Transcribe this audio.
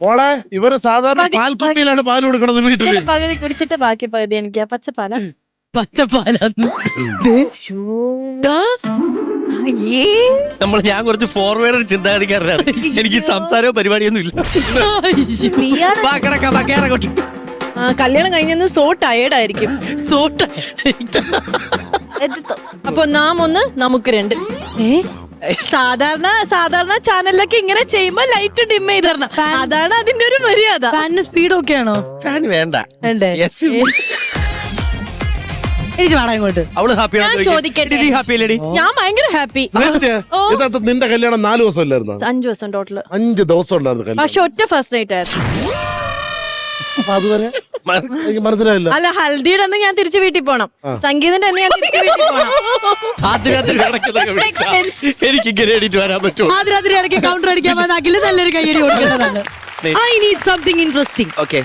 മോളെ ഇവര് സാധാരണ പാൽക്കുപ്പിയിലാണ് പാൽ കൊടുക്കണത് വീട്ടില്. പകുതി കുടിച്ചിട്ട് ബാക്കി പകുതി എനിക്ക് പച്ചപ്പാല. ഞാൻ കുറച്ച് ഫോർവേഡ് ചിന്താഗതിക്കാരനാണ്. എനിക്ക് സംസാരവും പരിപാടിയൊന്നും ഇല്ല. കല്യാണം കഴിഞ്ഞ സോ ടയേർഡ് ആയിരിക്കും. അപ്പൊ നാം ഒന്ന് നമുക്ക് രണ്ട്. സാധാരണ ചാനലിലൊക്കെ ഇങ്ങനെ ചെയ്യുമ്പോ ലൈറ്റ് ഡിം ചെയ്ത് തരണം. അതാണ് അതിന്റെ ഒരു മര്യാദ. ഫാനിന് സ്പീഡൊക്കെ ആണോ? ഫാൻ വേണ്ട. എനിക്ക് വേണം ഇങ്ങോട്ട്. അവള് ഹാപ്പിയാണ്. ഞാൻ ചോദിക്കട്ടെ, ഹാപ്പിയല്ലേടി? ഞാൻ ഭയങ്കര ഹാപ്പി. യഥാർത്ഥ നിന്റെ കല്യാണം 4 ദിവസം അല്ലായിരുന്നു? 5 ദിവസം ടോട്ടല്. 5 ദിവസം ഉണ്ടായിരുന്നു കല്യാണം. പക്ഷെ ഒറ്റ ഫസ്റ്റ് നൈറ്റ് ആയിരുന്നു. അതുവരെ എനിക്ക് മനസ്സിലായില്ല. അല്ല, ഹൽദിയുടെ അന്ന് ഞാൻ തിരിച്ചു വീട്ടിൽ പോണം, സംഗീതന്റെ അന്ന് ഞാൻ തിരിച്ചു വീട്ടിൽ പോണം. എനിക്ക് ഇങ്ങനെ എണീറ്റ് വരാൻ പറ്റുമോ? ആദ്യ രാത്രി ഇടയ്ക്ക് കൗണ്ടർ അടിക്കാൻ വന്ന അഖില് നല്ലൊരു കയ്യടി കൊടുക്കേണ്ടതാണ്. I need something interesting. Okay,